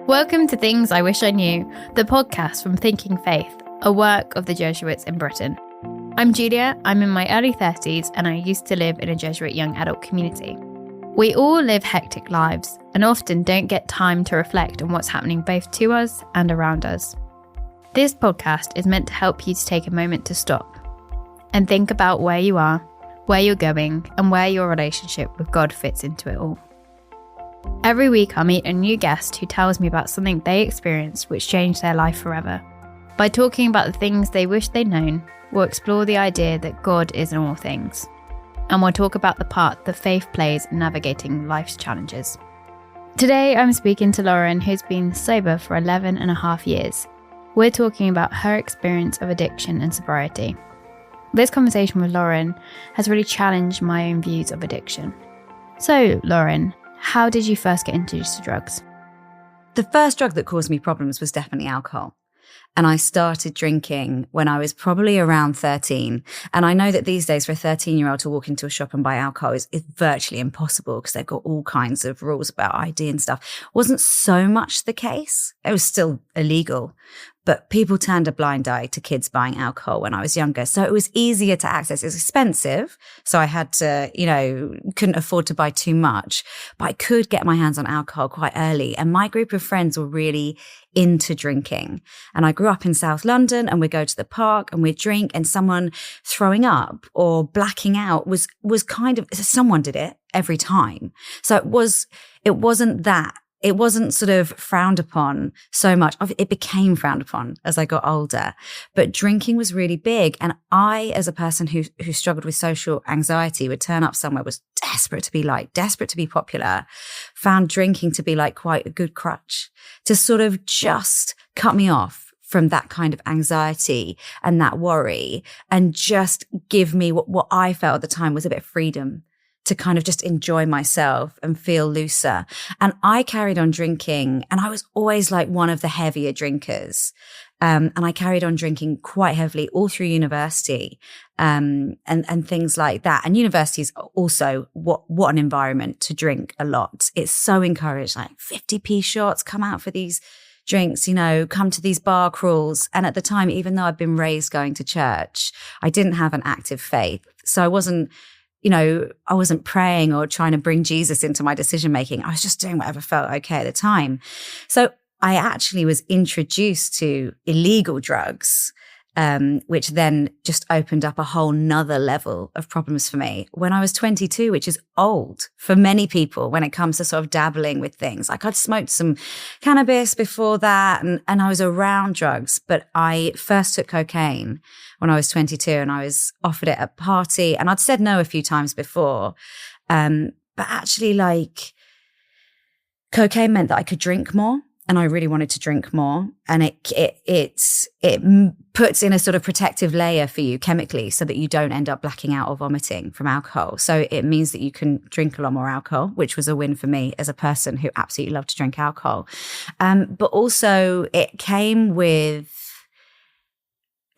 Welcome to Things I Wish I Knew, the podcast from Thinking Faith, a work of the Jesuits in Britain. I'm Julia, I'm in my early 30s and I used to live in a Jesuit young adult community. We all live hectic lives and often don't get time to reflect on what's happening both to us and around us. This podcast is meant to help you to take a moment to stop and think about where you are, where you're going, and where your relationship with God fits into it all. Every week I'll meet a new guest who tells me about something they experienced which changed their life forever. By talking about the things they wish they'd known, we'll explore the idea that God is in all things. And we'll talk about the part that faith plays in navigating life's challenges. Today I'm speaking to Lauren, who's been sober for 11 and a half years. We're talking about her experience of addiction and sobriety. This conversation with Lauren has really challenged my own views of addiction. So, Lauren, how did you first get introduced to drugs? The first drug that caused me problems was definitely alcohol. And I started drinking when I was probably around 13. And I know that these days for a 13-year-old to walk into a shop and buy alcohol is virtually impossible because they've got all kinds of rules about ID and stuff. Wasn't so much the case. It was still illegal. But people turned a blind eye to kids buying alcohol when I was younger. So it was easier to access. It was expensive. So I had to, couldn't afford to buy too much. But I could get my hands on alcohol quite early. And my group of friends were really into drinking. And I grew up in South London and we'd go to the park and we'd drink and someone throwing up or blacking out was kind of, someone did it every time. So it wasn't sort of frowned upon so much. It became frowned upon as I got older. But drinking was really big. And I, as a person who struggled with social anxiety, would turn up somewhere, was desperate to be liked, desperate to be popular, found drinking to be like quite a good crutch to sort of just cut me off from that kind of anxiety and that worry and just give me what I felt at the time was a bit of freedom to kind of just enjoy myself and feel looser. And I carried on drinking and I was always like one of the heavier drinkers. And I carried on drinking quite heavily all through university, and things like that. And university is also what an environment to drink a lot. It's so encouraged, like 50p shots, come out for these drinks, come to these bar crawls. And at the time, even though I'd been raised going to church, I didn't have an active faith. So I wasn't praying or trying to bring Jesus into my decision-making. I was just doing whatever felt okay at the time. So I actually was introduced to illegal drugs, which then just opened up a whole nother level of problems for me when I was 22, which is old for many people when it comes to sort of dabbling with things. Like I'd smoked some cannabis before that and I was around drugs, but I first took cocaine when I was 22 and I was offered it at a party and I'd said no a few times before. But actually cocaine meant that I could drink more. And I really wanted to drink more. And it puts in a sort of protective layer for you chemically so that you don't end up blacking out or vomiting from alcohol. So it means that you can drink a lot more alcohol, which was a win for me as a person who absolutely loved to drink alcohol. But also it came with,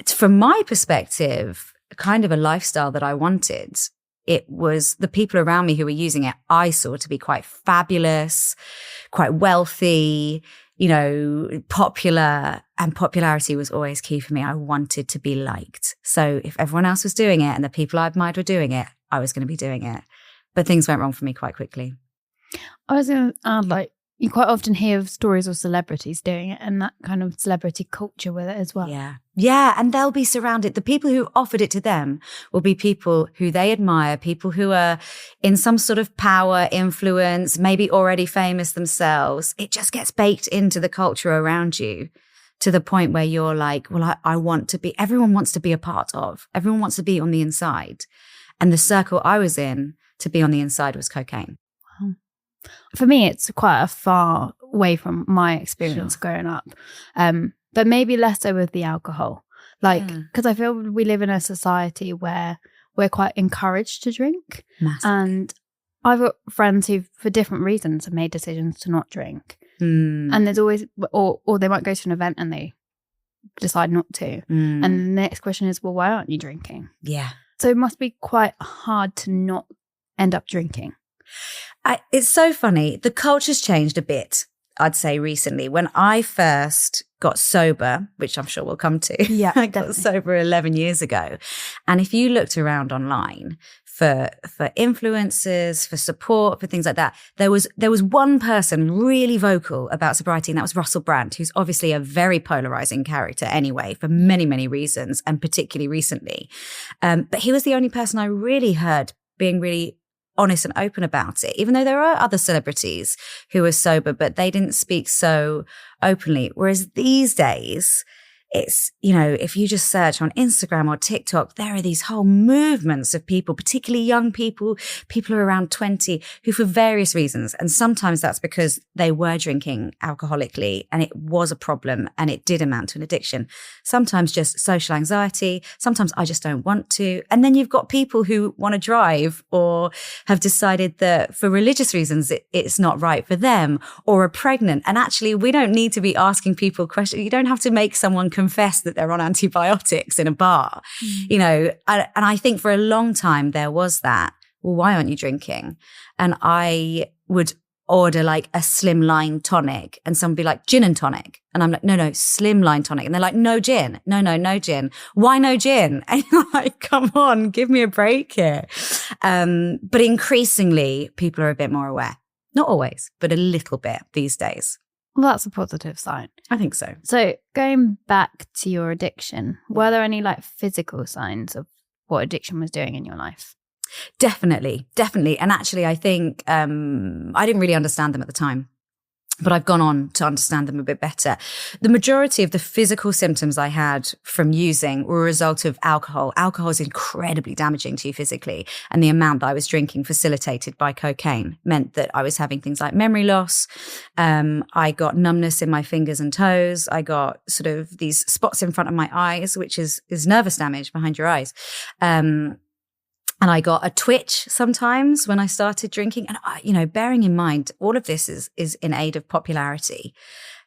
from my perspective, kind of a lifestyle that I wanted. It was the people around me who were using it, I saw to be quite fabulous, quite wealthy, popular, and popularity was always key for me. I wanted to be liked. So if everyone else was doing it and the people I admired were doing it, I was going to be doing it. But things went wrong for me quite quickly. I was going to add, you quite often hear of stories of celebrities doing it and that kind of celebrity culture with it as well. Yeah. And they'll be surrounded. The people who offered it to them will be people who they admire, people who are in some sort of power, influence, maybe already famous themselves. It just gets baked into the culture around you to the point where you're like, well, I want to be, everyone wants to be a part of, everyone wants to be on the inside. And the circle I was in to be on the inside was cocaine. Wow. For me, it's quite a far way from my experience growing up, but maybe less so with the alcohol. Because I feel we live in a society where we're quite encouraged to drink. Massive. And I've got friends who, for different reasons, have made decisions to not drink. And there's always, or they might go to an event and they decide not to. And the next question is, well, why aren't you drinking? Yeah. So it must be quite hard to not end up drinking. It's so funny. The culture's changed a bit. I'd say recently. When I first got sober, which I'm sure we'll come to, Yeah, I got sober 11 years ago. And if you looked around online for influencers, for support, for things like that, there was one person really vocal about sobriety, and that was Russell Brand, who's obviously a very polarizing character anyway, for many, many reasons, and particularly recently. But he was the only person I really heard being really honest and open about it, even though there are other celebrities who are sober, but they didn't speak so openly. Whereas these days, it's, if you just search on Instagram or TikTok, there are these whole movements of people, particularly young people who are around 20, who for various reasons, and sometimes that's because they were drinking alcoholically and it was a problem and it did amount to an addiction. Sometimes just social anxiety. Sometimes I just don't want to. And then you've got people who want to drive or have decided that for religious reasons, it's not right for them, or are pregnant. And actually, we don't need to be asking people questions. You don't have to make someone confess that they're on antibiotics in a bar, and I think for a long time there was that, well, why aren't you drinking? And I would order like a slimline tonic and someone would be like, gin and tonic. And I'm like, no, slimline tonic. And they're like, no gin. No gin. Why no gin? And you're like, come on, give me a break here. But increasingly people are a bit more aware. Not always, but a little bit these days. Well, that's a positive sign. I think so. So going back to your addiction, were there any like physical signs of what addiction was doing in your life? Definitely. And actually, I think I didn't really understand them at the time, but I've gone on to understand them a bit better. The majority of the physical symptoms I had from using were a result of alcohol. Alcohol is incredibly damaging to you physically, and the amount that I was drinking, facilitated by cocaine, meant that I was having things like memory loss. I got numbness in my fingers and toes. I got sort of these spots in front of my eyes, which is nervous damage behind your eyes. And I got a twitch sometimes when I started drinking. And, bearing in mind, all of this is in aid of popularity.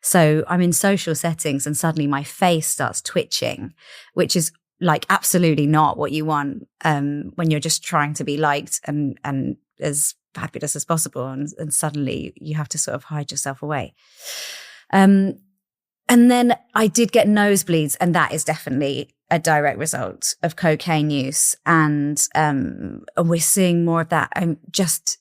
So I'm in social settings and suddenly my face starts twitching, which is like absolutely not what you want when you're just trying to be liked and as fabulous as possible. And suddenly you have to sort of hide yourself away. And then I did get nosebleeds, and that is definitely a direct result of cocaine use. And we're seeing more of that. Just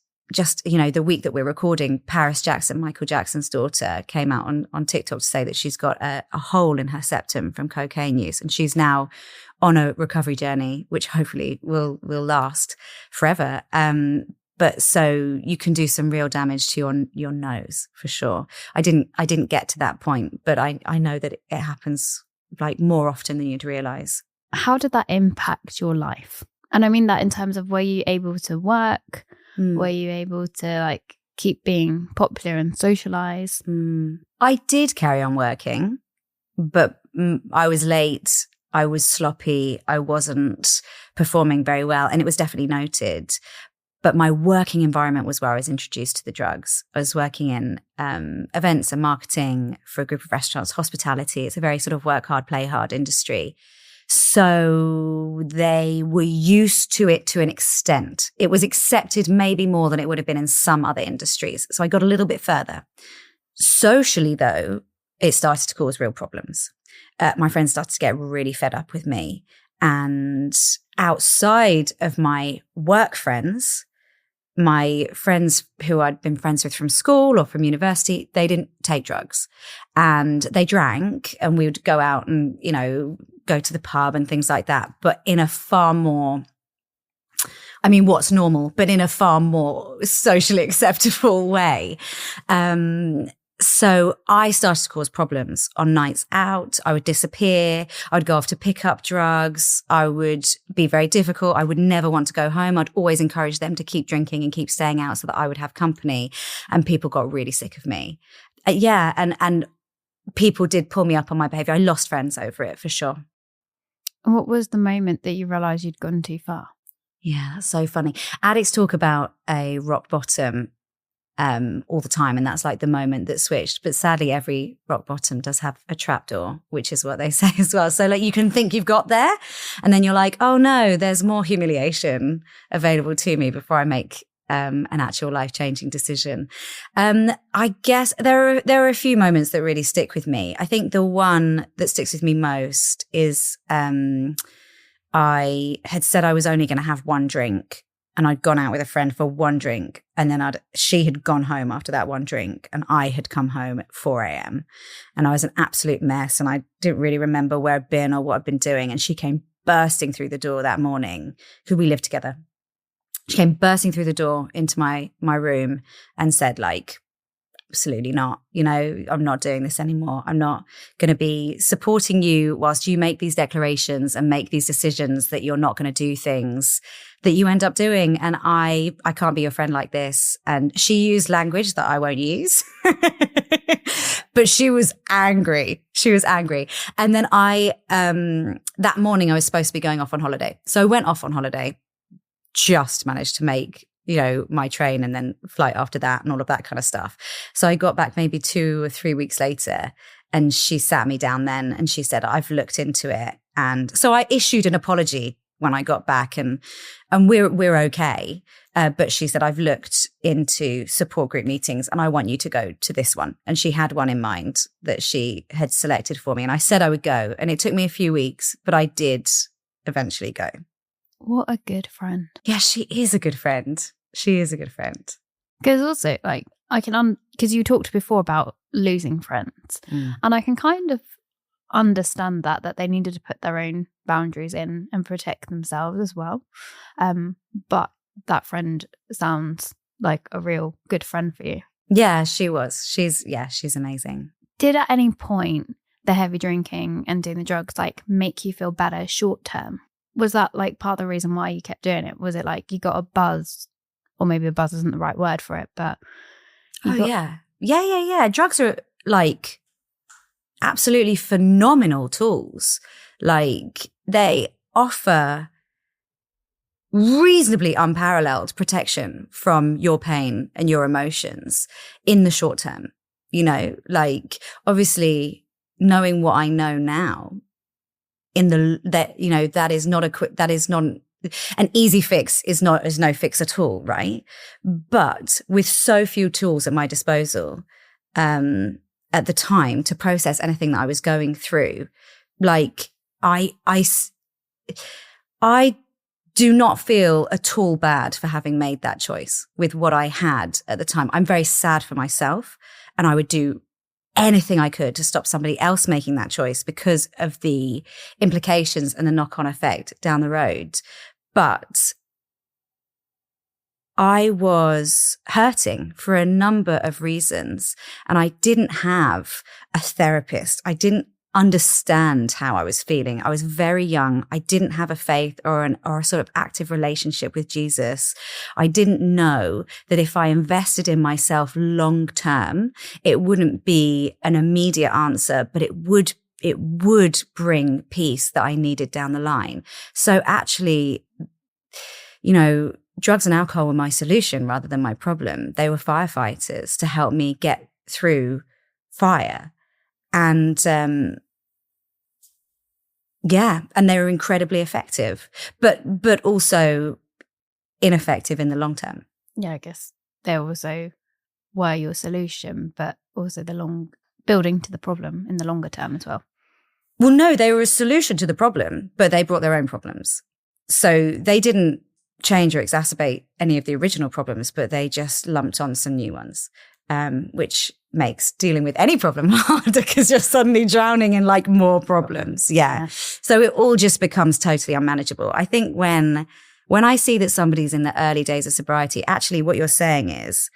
the week that we're recording, Paris Jackson, Michael Jackson's daughter, came out on TikTok to say that she's got a hole in her septum from cocaine use. And she's now on a recovery journey, which hopefully will last forever. But so you can do some real damage to your nose for sure. I didn't get to that point, but I know that it happens like more often than you'd realize. How did that impact your life? And I mean that in terms of, were you able to work? Were you able to like keep being popular and socialize? I did carry on working, but I was late. I was sloppy. I wasn't performing very well. And it was definitely noted. But my working environment was where I was introduced to the drugs. I was working in events and marketing for a group of restaurants, hospitality. It's a very sort of work hard, play hard industry. So they were used to it to an extent. It was accepted maybe more than it would have been in some other industries. So I got a little bit further. Socially, though, it started to cause real problems. My friends started to get really fed up with me. And outside of my work friends, my friends who I'd been friends with from school or from university, they didn't take drugs and they drank, and we would go out and, go to the pub and things like that. But in a far more, what's normal, but in a far more socially acceptable way. So I started to cause problems on nights out. I would disappear. I would go off to pick up drugs. I would be very difficult. I would never want to go home. I'd always encourage them to keep drinking and keep staying out so that I would have company. And people got really sick of me. And people did pull me up on my behavior. I lost friends over it for sure. What was the moment that you realized you'd gone too far? Yeah, that's so funny. Addicts talk about a rock bottom all the time, and that's like the moment that switched. But sadly, every rock bottom does have a trapdoor, which is what they say as well. So like you can think you've got there, and then you're like, oh no, there's more humiliation available to me before I make an actual life-changing decision. I guess there are a few moments that really stick with me. I think the one that sticks with me most is I had said I was only going to have one drink, and I'd gone out with a friend for one drink, and then she had gone home after that one drink, and I had come home at 4 a.m. and I was an absolute mess, and I didn't really remember where I'd been or what I'd been doing. And she came bursting through the door that morning, because we lived together. She came bursting through the door into my room and said, like, absolutely not. You know, I'm not doing this anymore. I'm not going to be supporting you whilst you make these declarations and make these decisions that you're not going to do things that you end up doing. And I can't be your friend like this. And she used language that I won't use, but she was angry. She was angry. And then that morning I was supposed to be going off on holiday. So I went off on holiday, just managed to make, my train and then flight after that and all of that kind of stuff. So I got back maybe 2 or 3 weeks later, and she sat me down then and she said, I've looked into it. And so I issued an apology when I got back, and we're okay. But she said, I've looked into support group meetings and I want you to go to this one. And she had one in mind that she had selected for me. And I said I would go, and it took me a few weeks, but I did eventually go. What a good friend. Yeah, she is a good friend. She is a good friend. Because also, like, I can, because you talked before about losing friends, and I can kind of understand that they needed to put their own boundaries in and protect themselves as well. But that friend sounds like a real good friend for you. Yeah, she was. She's amazing. Did at any point the heavy drinking and doing the drugs like make you feel better short term? Was that like part of the reason why you kept doing it? Was it like you got a buzz, or maybe a buzz isn't the right word for it, but yeah. Drugs are like absolutely phenomenal tools. Like, they offer reasonably unparalleled protection from your pain and your emotions in the short term. Like, obviously, knowing what I know now, that is not an easy fix, is no fix at all, right? But with so few tools at my disposal at the time to process anything that I was going through, like, I do not feel at all bad for having made that choice with what I had at the time. I'm very sad for myself, and I would do anything I could to stop somebody else making that choice because of the implications and the knock-on effect down the road. But I was hurting for a number of reasons, and I didn't have a therapist. I didn't understand how I was feeling. I was very young. I didn't have a faith or a sort of active relationship with Jesus. I didn't know that if I invested in myself long term, it wouldn't be an immediate answer, but it would bring peace that I needed down the line. So actually, drugs and alcohol were my solution rather than my problem. They were firefighters to help me get through fire. And and they were incredibly effective, but also ineffective in the long term. Yeah, I guess they also were your solution, but also building to the problem in the longer term as well. Well, no, they were a solution to the problem, but they brought their own problems. So they didn't change or exacerbate any of the original problems, but they just lumped on some new ones, which makes dealing with any problem harder because you're suddenly drowning in like more problems. Yeah. So it all just becomes totally unmanageable. I think when I see that somebody's in the early days of sobriety, actually what you're saying is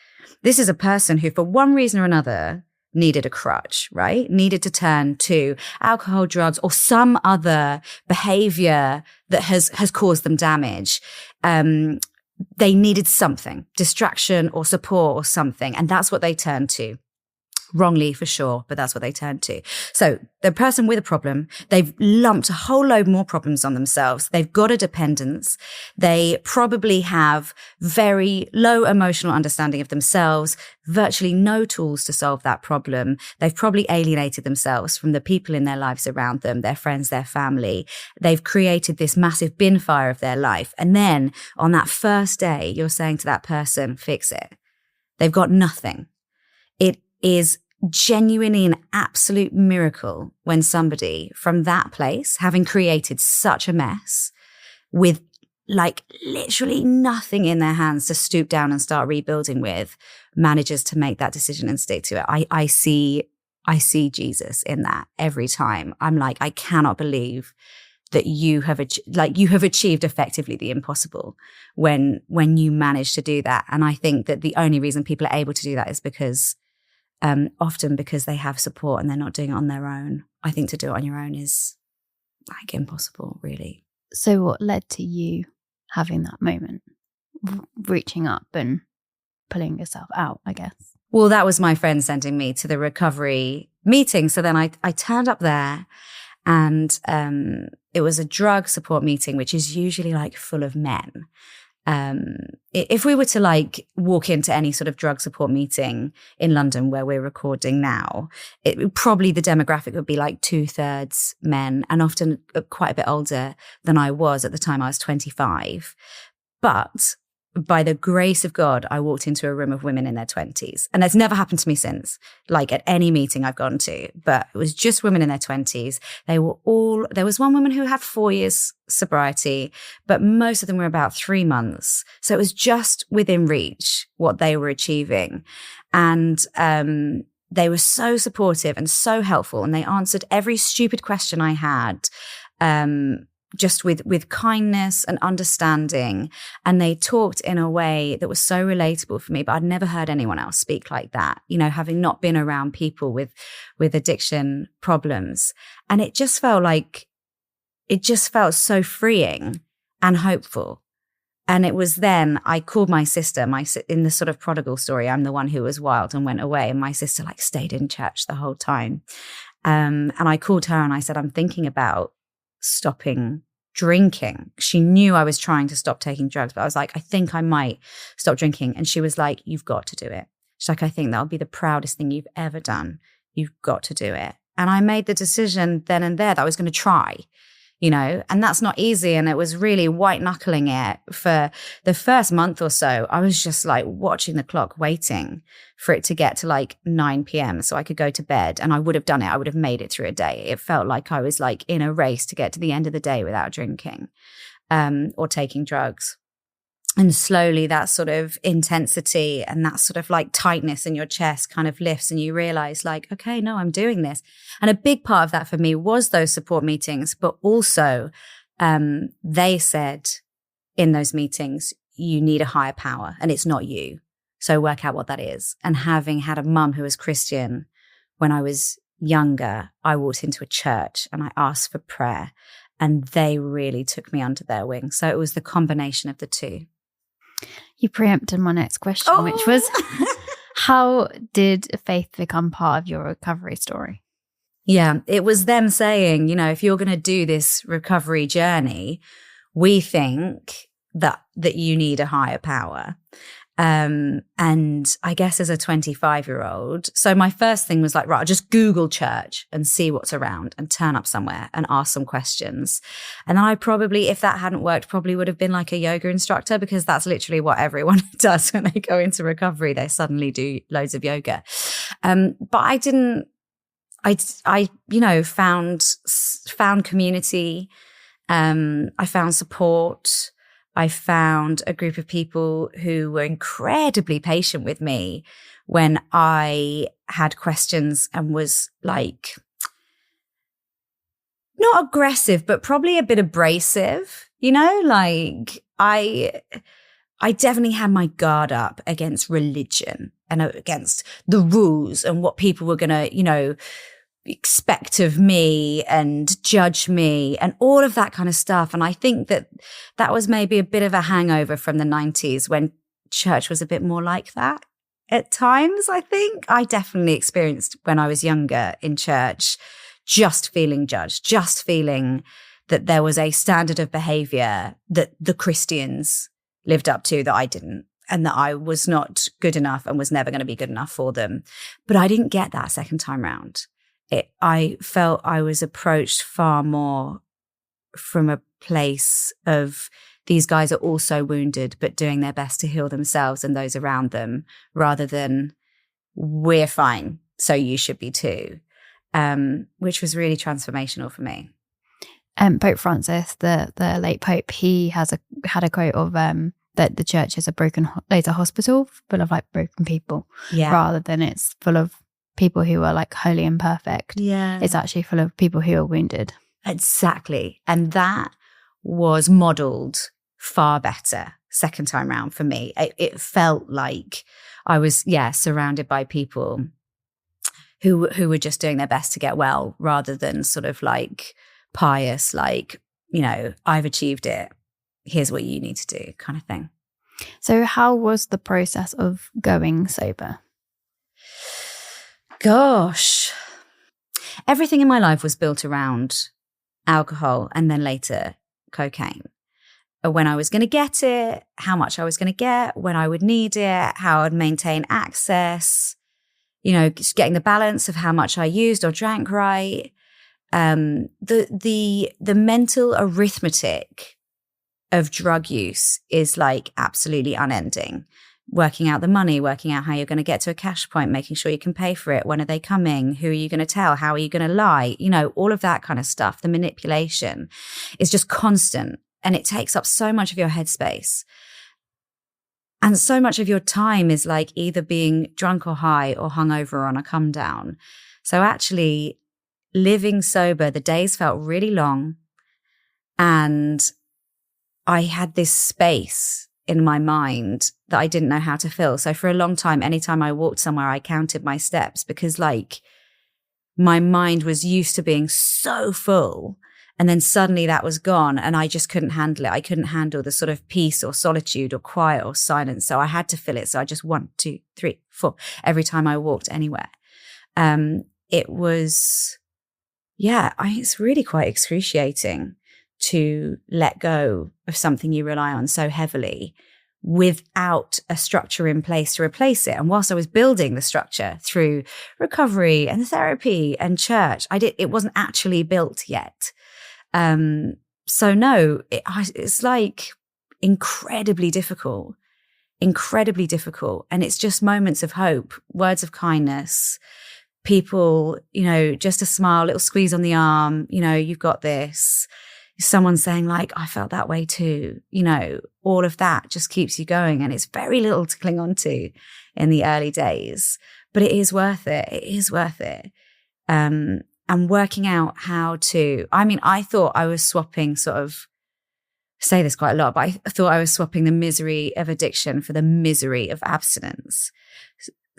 this is a person who for one reason or another needed a crutch, right? Needed to turn to alcohol, drugs, or some other behavior that has caused them damage. They needed something, distraction or support or something. And that's what they turned to. wrongly for sure, but that's what they turn to. So the person with a problem, they've lumped a whole load more problems on themselves. They've got a dependence. They probably have very low emotional understanding of themselves, virtually no tools to solve that problem. They've probably alienated themselves from the people in their lives around them, their friends, their family. They've created this massive bin fire of their life. And then on that first day, you're saying to that person, fix it. They've got nothing. It is genuinely an absolute miracle when somebody from that place, having created such a mess with like literally nothing in their hands to stoop down and start rebuilding with, manages to make that decision and stick to it. I see Jesus in that every time. I'm like, I cannot believe that you have achieved effectively the impossible when you manage to do that. And I think that the only reason people are able to do that is because often because they have support and they're not doing it on their own. I think to do it on your own is like impossible, really. So what led to you having that moment, reaching up and pulling yourself out, I guess? Well, that was my friend sending me to the recovery meeting. So then I turned up there, and it was a drug support meeting, which is usually like full of men. If we were to like walk into any sort of drug support meeting in London where we're recording now, probably the demographic would be like 2/3 men, and often quite a bit older than I was at the time. I was 25. But by the grace of God, I walked into a room of women in their 20s. And that's never happened to me since, like at any meeting I've gone to. But it was just women in their 20s. There was one woman who had 4 years sobriety, but most of them were about 3 months. So it was just within reach what they were achieving. And they were so supportive and so helpful. And they answered every stupid question I had. Just with kindness and understanding. And they talked in a way that was so relatable for me, but I'd never heard anyone else speak like that, you know, having not been around people with addiction problems. And it just felt so freeing and hopeful. And it was then I called my sister, in the sort of prodigal story, I'm the one who was wild and went away. And my sister like stayed in church the whole time. And I called her and I said, I'm thinking about stopping drinking. She knew I was trying to stop taking drugs, but I was like, I think I might stop drinking. And she was like, you've got to do it. She's like, I think that'll be the proudest thing you've ever done. You've got to do it. And I made the decision then and there that I was going to try, you know, and that's not easy. And it was really white knuckling it for the first month or so. I was just like watching the clock, waiting for it to get to like 9 p.m. so I could go to bed, and I would have done it. I would have made it through a day. It felt like I was like in a race to get to the end of the day without drinking or taking drugs. And slowly that sort of intensity and that sort of like tightness in your chest kind of lifts, and you realize like, okay, no, I'm doing this. And a big part of that for me was those support meetings, but also they said in those meetings, you need a higher power and it's not you. So work out what that is. And having had a mum who was Christian when I was younger, I walked into a church and I asked for prayer, and they really took me under their wing. So it was the combination of the two. You preempted my next question, which was, how did faith become part of your recovery story? Yeah, it was them saying, you know, if you're going to do this recovery journey, we think that you need a higher power. And I guess as a 25-year-old, so my first thing was like, right, I'll just Google church and see what's around and turn up somewhere and ask some questions. And then I probably, if that hadn't worked, probably would have been like a yoga instructor, because that's literally what everyone does when they go into recovery. They suddenly do loads of yoga. But I didn't, I found community. I found support. I found a group of people who were incredibly patient with me when I had questions and was like, not aggressive, but probably a bit abrasive, you know, like I definitely had my guard up against religion and against the rules and what people were going to, you know, expect of me and judge me and all of that kind of stuff. And I think that was maybe a bit of a hangover from the 90s when church was a bit more like that. at times, I think. I definitely experienced when I was younger in church, just feeling judged, just feeling that there was a standard of behavior that the Christians lived up to that I didn't, and that I was not good enough and was never going to be good enough for them. But I didn't get that second time round. I felt I was approached far more from a place of these guys are also wounded, but doing their best to heal themselves and those around them, rather than we're fine, so you should be too, which was really transformational for me. Pope Francis, the late Pope, he had a quote of that the church is it's a hospital full of like broken people, rather than it's full of people who are like holy and perfect. Yeah, it's actually full of people who are wounded. Exactly. And that was modeled far better second time round for me. It felt like I was, surrounded by people who were just doing their best to get well, rather than sort of like pious, like, I've achieved it, here's what you need to do kind of thing. So how was the process of going sober? Gosh, everything in my life was built around alcohol and then later cocaine. When I was going to get it, how much I was going to get, when I would need it, how I'd maintain access, just getting the balance of how much I used or drank right. The mental arithmetic of drug use is like absolutely unending. Working out the money, working out how you're going to get to a cash point, making sure you can pay for it. When are they coming? Who are you going to tell? How are you going to lie? All of that kind of stuff. The manipulation is just constant, and it takes up so much of your headspace. And so much of your time is like either being drunk or high or hungover on a come down. So actually living sober, the days felt really long, and I had this space in my mind that I didn't know how to fill. So for a long time, anytime I walked somewhere, I counted my steps, because like my mind was used to being so full, and then suddenly that was gone and I just couldn't handle it. I couldn't handle the sort of peace or solitude or quiet or silence. So I had to fill it. So I just 1, 2, 3, 4 every time I walked anywhere. It was, it's really quite excruciating to let go of something you rely on so heavily without a structure in place to replace it. And whilst I was building the structure through recovery and therapy and church, it wasn't actually built yet. So no, it's like incredibly difficult. And it's just moments of hope, words of kindness, people, just a smile, little squeeze on the arm, you've got this. Someone saying like, I felt that way too, all of that just keeps you going. And it's very little to cling on to in the early days, but it is worth it. It is worth it. And working out how to, I thought I was swapping say this quite a lot, but I thought I was swapping the misery of addiction for the misery of abstinence.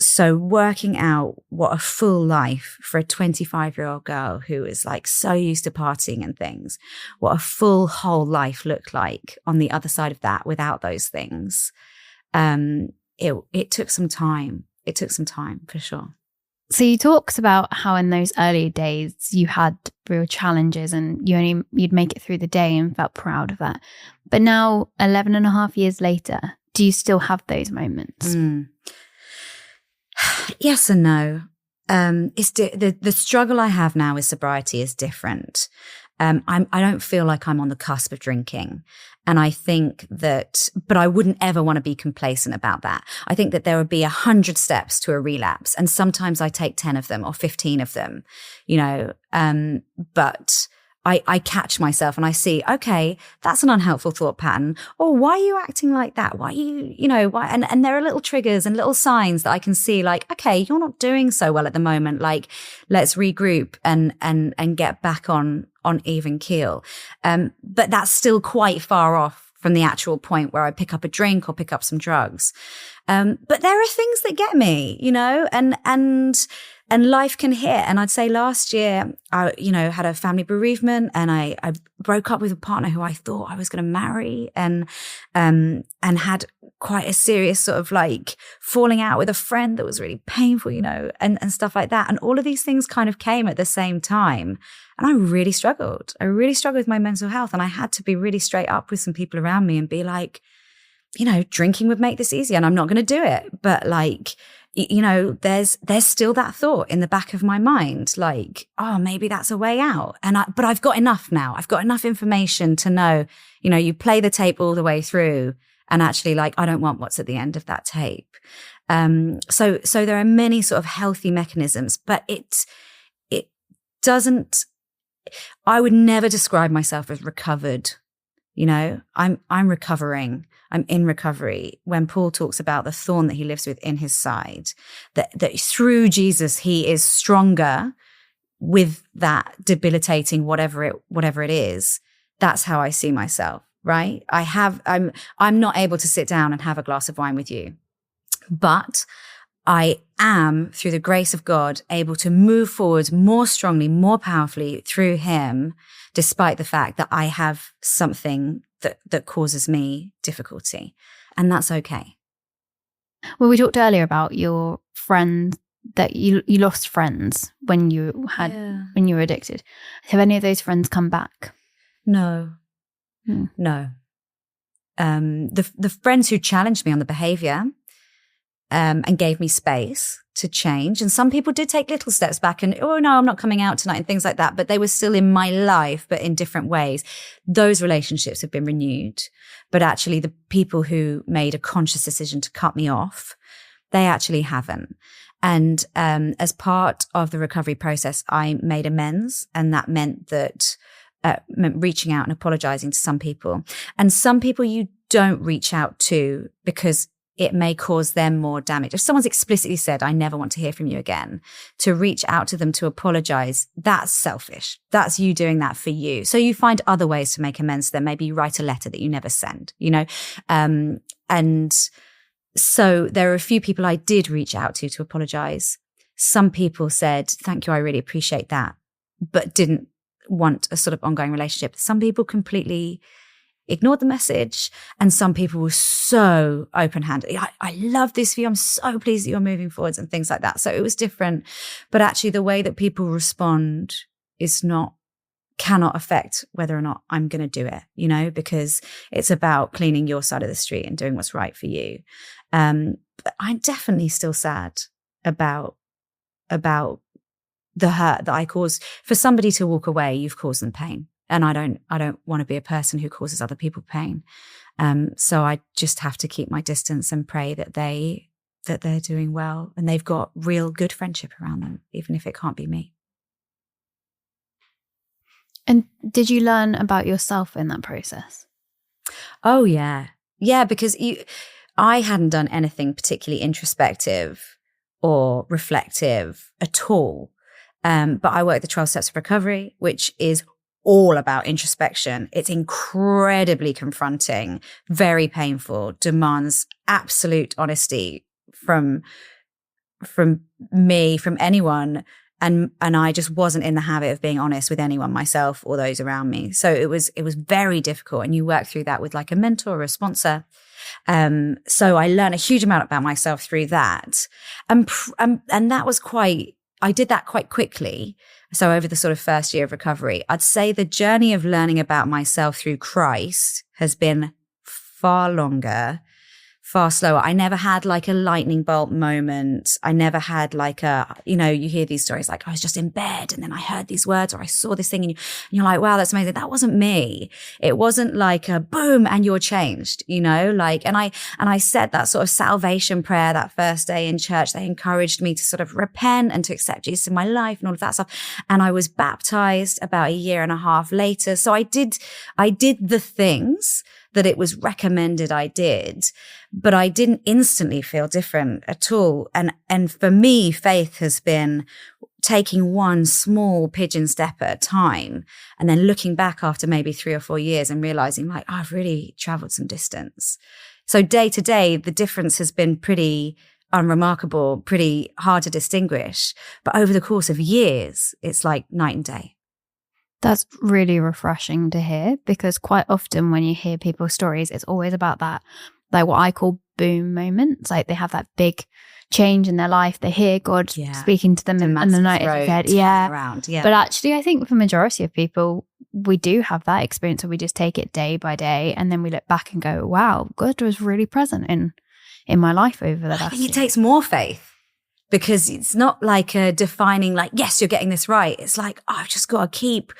So working out what a full life for a 25-year-old girl who is like so used to partying and things, what a full whole life looked like on the other side of that without those things. It took some time. It took some time for sure. So you talked about how in those early days you had real challenges and you'd make it through the day and felt proud of that. But now 11 and a half years later, do you still have those moments? Yes and no. The struggle I have now with sobriety is different. I don't feel like I'm on the cusp of drinking. And I think that, but I wouldn't ever want to be complacent about that. I think that there would be 100 steps to a relapse. And sometimes I take 10 of them or 15 of them, but I catch myself and I see, okay, that's an unhelpful thought pattern. Or why are you acting like that? Why are you, why? And there are little triggers and little signs that I can see like, okay, you're not doing so well at the moment. Like, let's regroup and get back on even keel. But that's still quite far off from the actual point where I pick up a drink or pick up some drugs. But there are things that get me, and life can hit. And I'd say last year, I, had a family bereavement, and I broke up with a partner who I thought I was going to marry, and had quite a serious sort of like falling out with a friend that was really painful, and stuff like that. And all of these things kind of came at the same time. And I really struggled. With my mental health. And I had to be really straight up with some people around me and be like, drinking would make this easier, and I'm not going to do it. But like, there's still that thought in the back of my mind, like, oh, maybe that's a way out. But I've got enough now. I've got enough information to know, you play the tape all the way through, and actually, like, I don't want what's at the end of that tape. So there are many sort of healthy mechanisms, but it doesn't. I would never describe myself as recovered. I'm recovering. I'm in recovery. When Paul talks about the thorn that he lives with in his side, that through Jesus, he is stronger with that debilitating whatever it is. That's how I see myself, right? I'm not able to sit down and have a glass of wine with you, but I am, through the grace of God, able to move forward more strongly, more powerfully through him, despite the fact that I have something that causes me difficulty. And that's okay. Well, we talked earlier about your friend, that you lost friends when you were addicted. Have any of those friends come back? No. No. The friends who challenged me on the behavior, and gave me space to change. And some people did take little steps back and, oh no, I'm not coming out tonight and things like that. But they were still in my life, but in different ways. Those relationships have been renewed. But actually the people who made a conscious decision to cut me off, they actually haven't. And as part of the recovery process, I made amends. And that meant that meant reaching out and apologizing to some people. And some people you don't reach out to because it may cause them more damage. If someone's explicitly said, I never want to hear from you again, to reach out to them to apologize, that's selfish. That's you doing that for you. So you find other ways to make amends to them. Maybe you write a letter that you never send, and so there are a few people I did reach out to apologize. Some people said, thank you, I really appreciate that, but didn't want a sort of ongoing relationship. Some people completely ignored the message, and some people were so open-handed. I love this for you. I'm so pleased that you're moving forwards and things like that. So it was different. But actually the way that people respond cannot affect whether or not I'm going to do it, because it's about cleaning your side of the street and doing what's right for you. But I'm definitely still sad about the hurt that I caused. For somebody to walk away, you've caused them pain. And I don't want to be a person who causes other people pain. So I just have to keep my distance and pray that they're doing well and they've got real good friendship around them, even if it can't be me. And did you learn about yourself in that process? Oh, yeah. Yeah, because I hadn't done anything particularly introspective or reflective at all. But I work the 12 Steps of Recovery, which is all about introspection. It's incredibly confronting, very painful, demands absolute honesty from me, from anyone. And I just wasn't in the habit of being honest with anyone, myself or those around me. So it was very difficult. And you work through that with like a mentor or a sponsor. So I learned a huge amount about myself through that. And that was I did that quite quickly. So over the sort of first year of recovery, I'd say the journey of learning about myself through Christ has been far longer, far slower. I never had like a lightning bolt moment. I never had like you hear these stories like, I was just in bed and then I heard these words or I saw this thing and you're like, wow, that's amazing. That wasn't me. It wasn't like a boom and you're changed, and I said that sort of salvation prayer that first day in church. They encouraged me to sort of repent and to accept Jesus in my life and all of that stuff. And I was baptized about a year and a half later. So I did the things that it was recommended I did, but I didn't instantly feel different at all. And for me, faith has been taking one small pigeon step at a time and then looking back after maybe 3 or 4 years and realizing like, I've really traveled some distance. So day to day, the difference has been pretty unremarkable, pretty hard to distinguish. But over the course of years, it's like night and day. That's really refreshing to hear, because quite often when you hear people's stories, it's always about that, like what I call boom moments. Like they have that big change in their life. They hear God speaking to them in the night of their head. But actually, I think for the majority of people, we do have that experience where we just take it day by day, and then we look back and go, wow, God was really present in my life over the last I think it takes more faith, because it's not like a defining, like, yes, you're getting this right. It's like, oh, I've just got to keep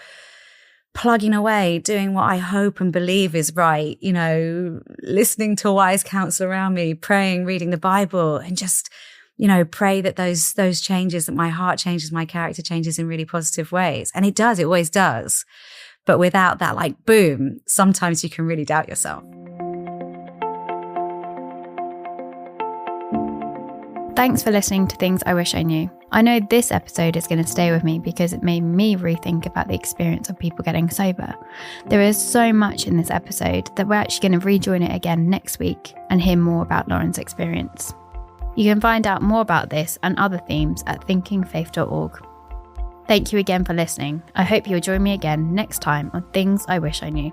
plugging away, doing what I hope and believe is right, you know, listening to wise counsel around me, praying, reading the Bible, and just, you know, pray that those changes, that my heart changes, my character changes in really positive ways. And it does, it always does. But without that, like, boom, sometimes you can really doubt yourself. Thanks for listening to Things I Wish I Knew. I know this episode is going to stay with me because it made me rethink about the experience of people getting sober. There is so much in this episode that we're actually going to rejoin it again next week and hear more about Lauren's experience. You can find out more about this and other themes at thinkingfaith.org. Thank you again for listening. I hope you'll join me again next time on Things I Wish I Knew.